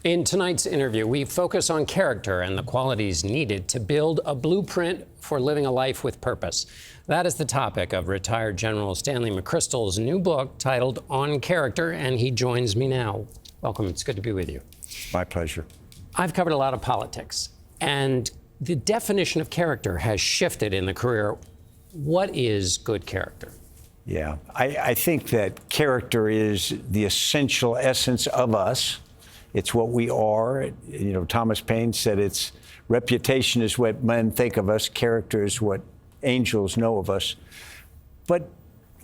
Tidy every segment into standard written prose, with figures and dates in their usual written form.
In tonight's interview, we focus on character and the qualities needed to build a blueprint for living a life with purpose. That is the topic of retired General Stanley McChrystal's new book titled On Character, and he joins me now. Welcome. It's good to be with you. My pleasure. I've covered a lot of politics, and the definition of character has shifted in the career. What is good character? Yeah, I think that character is the essential essence of us. It's what we are. You know, Thomas Paine said it's reputation is what men think of us. Character is what angels know of us. But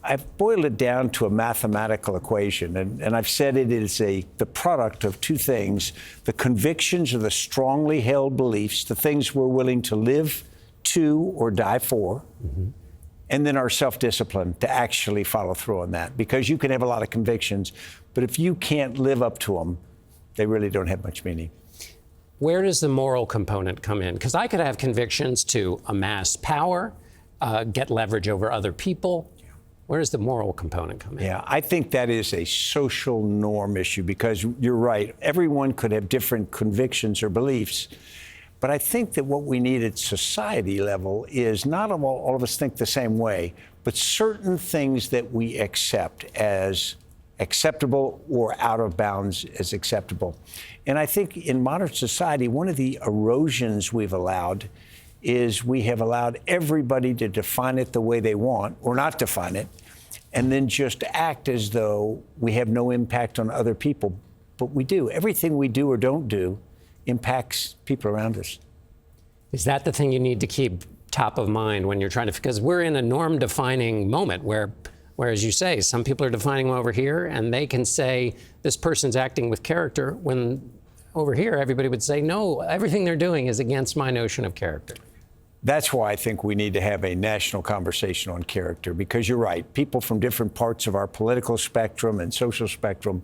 I've boiled it down to a mathematical equation, and I've said it is the product of two things: the convictions or the strongly held beliefs, the things we're willing to live to or die for, and then our self-discipline to actually follow through on that. Because you can have a lot of convictions, but if you can't live up to them, they really don't have much meaning. Where does the moral component come in? Because I could have convictions to amass power, get leverage over other people. Where does the moral component come in? Yeah, I think that is a social norm issue, because you're right. Everyone could have different convictions or beliefs. But I think that what we need at society level is not all of us think the same way, but certain things that we accept as acceptable or out of bounds as acceptable. And I think in modern society, one of the erosions we've allowed is we have allowed everybody to define it the way they want or not define it, and then just act as though we have no impact on other people. But we do. Everything we do or don't do impacts people around us. Is that the thing you need to keep top of mind when you're trying to, because we're in a norm-defining moment where, as you say, some people are defining over here, and they can say this person's acting with character, when over here everybody would say, no, everything they're doing is against my notion of character. That's why I think we need to have a national conversation on character, because you're right. People from different parts of our political spectrum and social spectrum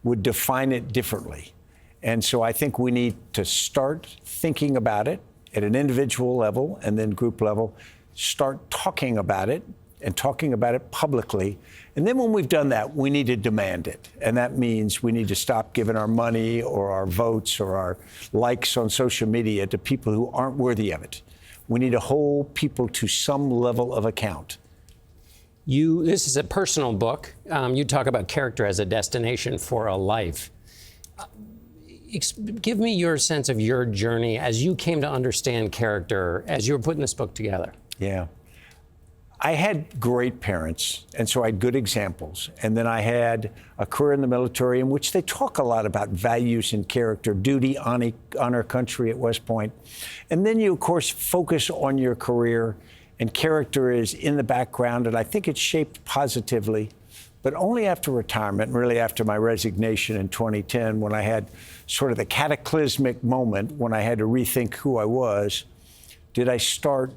would define it differently. And so I think we need to start thinking about it at an individual level and then group level, start talking about it and talking about it publicly. And then when we've done that, we need to demand it. And that means we need to stop giving our money or our votes or our likes on social media to people who aren't worthy of it. We need to hold people to some level of account. This is a personal book. You talk about character as a destination for a life. Give me your sense of your journey as you came to understand character as you were putting this book together. Yeah. I had great parents, and so I had good examples. And then I had a career in the military in which they talk a lot about values and character, duty, honor country at West Point. And then you, of course, focus on your career, and character is in the background, and I think it's shaped positively. But only after retirement, really after my resignation in 2010, when I had sort of the cataclysmic moment when I had to rethink who I was, did I start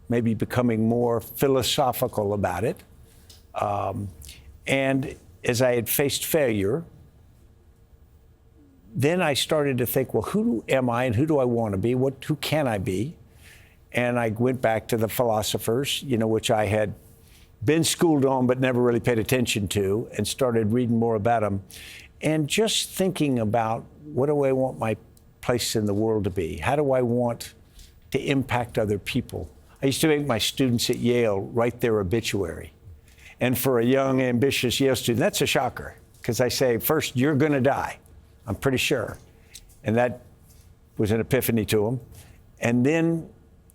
maybe becoming more philosophical about it. And as I had faced failure, then I started to think, well, who am I and who do I want to be? Who can I be? And I went back to the philosophers, which I had been schooled on but never really paid attention to, and started reading more about them. And just thinking about, what do I want my place in the world to be? How do I want to impact other people? I used to make my students at Yale write their obituary. And for a young, ambitious Yale student, that's a shocker, because I say, first, you're going to die, I'm pretty sure. And that was an epiphany to them. And then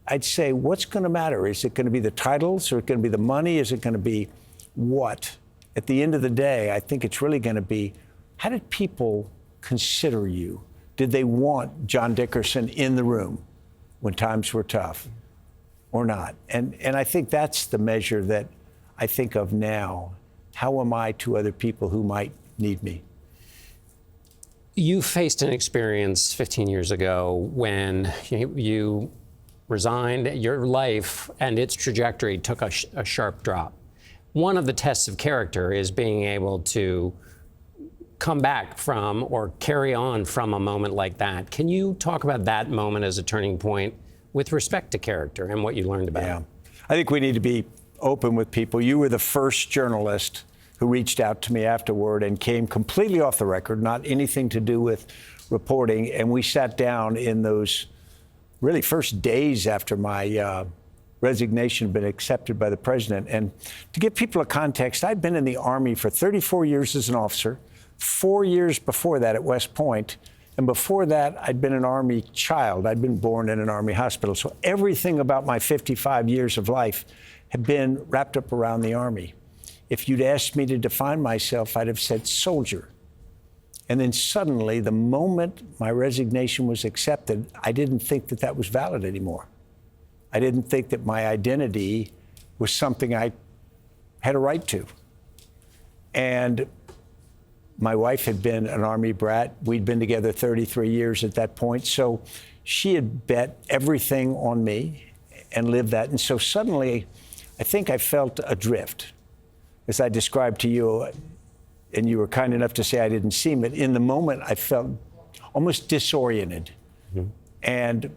I'd say, what's going to matter? Is it going to be the titles, or is it going to be the money? Is it going to be what? At the end of the day, I think it's really going to be, how did people consider you? Did they want John Dickerson in the room when times were tough or not? And I think that's the measure that I think of now. How am I to other people who might need me? You faced an experience 15 years ago when you resigned. Your life and its trajectory took a sharp drop. One of the tests of character is being able to come back from or carry on from a moment like that. Can you talk about that moment as a turning point with respect to character and what you learned about it? I think we need to be open with people. You were the first journalist who reached out to me afterward and came completely off the record, not anything to do with reporting. And we sat down in those really first days after my resignation had been accepted by the president. And to give people a context, I'd been in the Army for 34 years as an officer, 4 years before that at West Point. And before that, I'd been an Army child. I'd been born in an Army hospital. So everything about my 55 years of life had been wrapped up around the Army. If you'd asked me to define myself, I'd have said soldier. And then suddenly, the moment my resignation was accepted, I didn't think that that was valid anymore. I didn't think that my identity was something I had a right to. And my wife had been an Army brat. We'd been together 33 years at that point. So she had bet everything on me and lived that. And so suddenly, I think I felt adrift. As I described to you, and you were kind enough to say I didn't seem it, in the moment I felt almost disoriented. Mm-hmm. And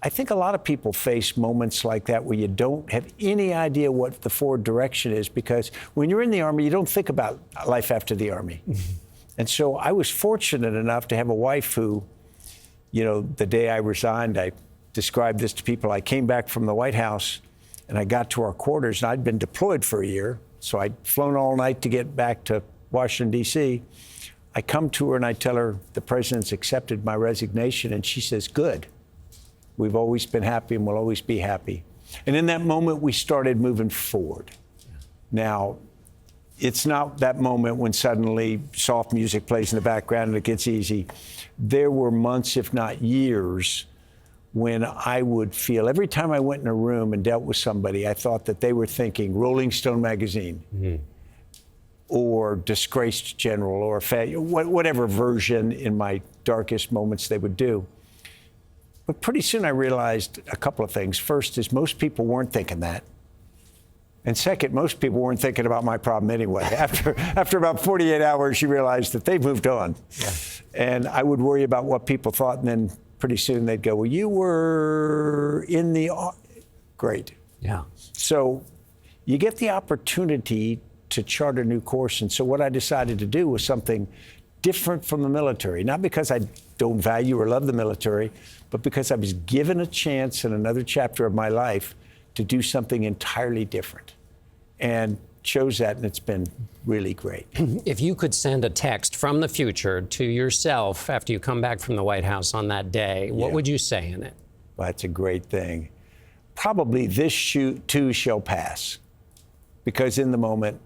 I think a lot of people face moments like that where you don't have any idea what the forward direction is, because when you're in the Army, you don't think about life after the Army. Mm-hmm. And so I was fortunate enough to have a wife who, you know, the day I resigned, I described this to people. I came back from the White House and I got to our quarters, and I'd been deployed for a year. So I'd flown all night to get back to Washington, D.C. I come to her and I tell her the president's accepted my resignation, and she says, good. We've always been happy and we'll always be happy. And in that moment, we started moving forward. Now, it's not that moment when suddenly soft music plays in the background and it gets easy. There were months, if not years, when I would feel, every time I went in a room and dealt with somebody, I thought that they were thinking Rolling Stone magazine, mm-hmm. or disgraced general, or whatever version in my darkest moments they would do. But pretty soon I realized a couple of things. First is most people weren't thinking that. And second, most people weren't thinking about my problem anyway. After about 48 hours, you realize that they've moved on. Yeah. And I would worry about what people thought, and then pretty soon they'd go, well, you were in the... Great. Yeah. So you get the opportunity to chart a new course. And so what I decided to do was something different from the military, not because I don't value or love the military, but because I was given a chance in another chapter of my life to do something entirely different, and chose that, and it's been really great. If you could send a text from the future to yourself after you come back from the White House on that day, what would you say in it? Well, that's a great thing. Probably this too shall pass, because in the moment,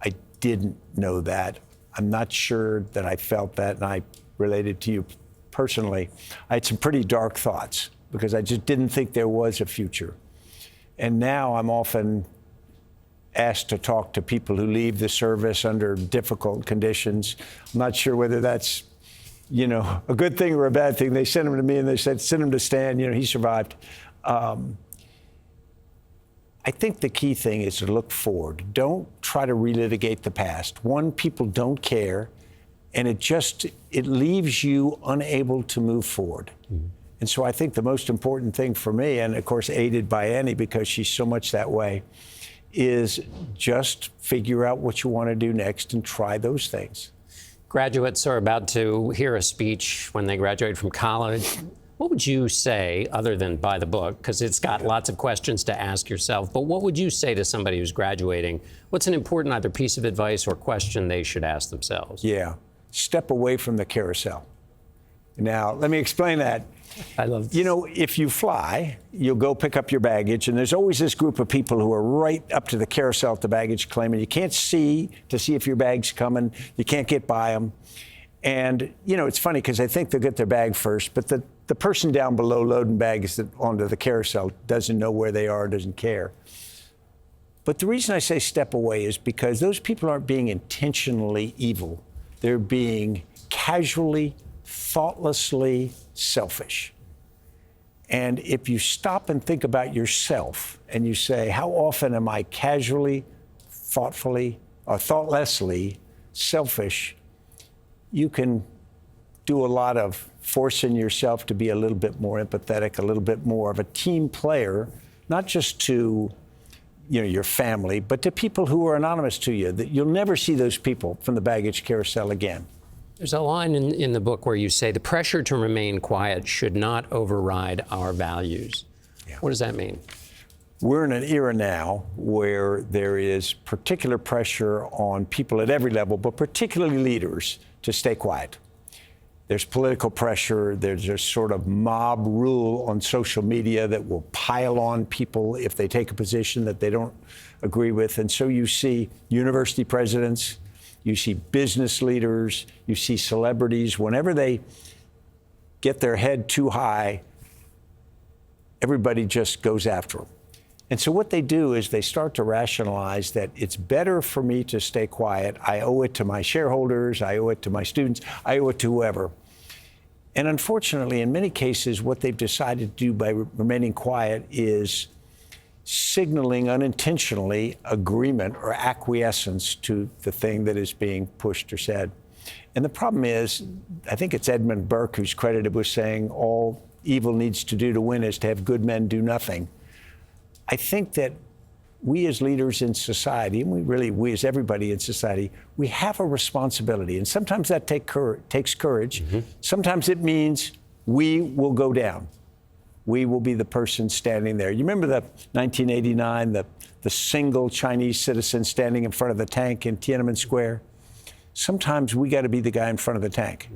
I didn't know that. I'm not sure that I felt that, and I related to you personally. I had some pretty dark thoughts because I just didn't think there was a future. And now I'm often asked to talk to people who leave the service under difficult conditions. I'm not sure whether that's, you know, a good thing or a bad thing. They sent him to me and they said, send him to Stan, you know, he survived. I think the key thing is to look forward. Don't try to relitigate the past. One, people don't care, and it leaves you unable to move forward. Mm-hmm. And so I think the most important thing for me, and of course aided by Annie because she's so much that way, is just figure out what you want to do next and try those things. Graduates are about to hear a speech when they graduate from college. What would you say, other than buy the book, because it's got lots of questions to ask yourself, but what would you say to somebody who's graduating? What's an important either piece of advice or question they should ask themselves? Yeah, step away from the carousel. Now, let me explain that. I love this. You know, if you fly, you'll go pick up your baggage, and there's always this group of people who are right up to the carousel at the baggage claim, and you can't see to see if your bag's coming. You can't get by them. And, you know, it's funny because they think they'll get their bag first, but the person down below loading bags onto the carousel doesn't know where they are, doesn't care. But the reason I say step away is because those people aren't being intentionally evil. They're being casually, thoughtlessly selfish. And if you stop and think about yourself and you say, how often am I casually, thoughtfully, or thoughtlessly selfish, you can do a lot of forcing yourself to be a little bit more empathetic, a little bit more of a team player, not just to your family, but to people who are anonymous to you. That you'll never see those people from the baggage carousel again. There's a line in the book where you say the pressure to remain quiet should not override our values. Yeah. What does that mean? We're in an era now where there is particular pressure on people at every level, but particularly leaders, to stay quiet. There's political pressure. There's a sort of mob rule on social media that will pile on people if they take a position that they don't agree with. And so you see university presidents, you see business leaders, you see celebrities. Whenever they get their head too high, everybody just goes after them. And so what they do is they start to rationalize that it's better for me to stay quiet. I owe it to my shareholders. I owe it to my students. I owe it to whoever. And unfortunately, in many cases, what they've decided to do by remaining quiet is signaling unintentionally agreement or acquiescence to the thing that is being pushed or said. And the problem is, I think it's Edmund Burke who's credited with saying all evil needs to do to win is to have good men do nothing. I think that we as leaders in society, and we as everybody in society, we have a responsibility. And sometimes that takes courage. Mm-hmm. Sometimes it means we will go down. We will be the person standing there. You remember the 1989, the single Chinese citizen standing in front of the tank in Tiananmen Square? Sometimes we got to be the guy in front of the tank.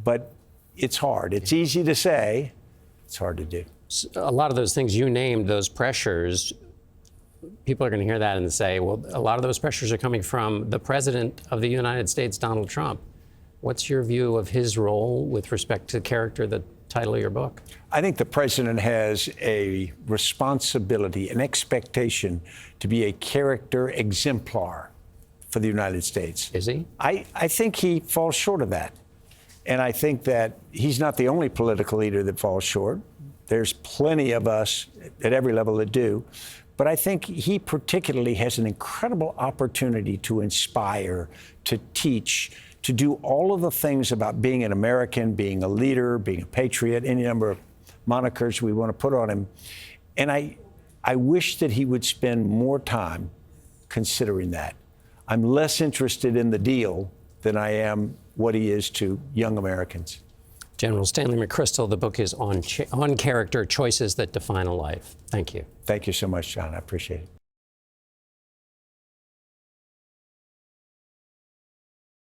But it's hard. It's easy to say. It's hard to do. A lot of those things you named, those pressures, people are going to hear that and say, well, a lot of those pressures are coming from the President of the United States, Donald Trump. What's your view of his role with respect to character, the title of your book? I think the president has a responsibility, an expectation to be a character exemplar for the United States. Is he? I think he falls short of that. And I think that he's not the only political leader that falls short. There's plenty of us at every level that do. But I think he particularly has an incredible opportunity to inspire, to teach, to do all of the things about being an American, being a leader, being a patriot, any number of monikers we want to put on him. And I wish that he would spend more time considering that. I'm less interested in the deal than I am what he is to young Americans. General Stanley McChrystal, the book is on character, choices that define a life. Thank you. Thank you so much, John. I appreciate it.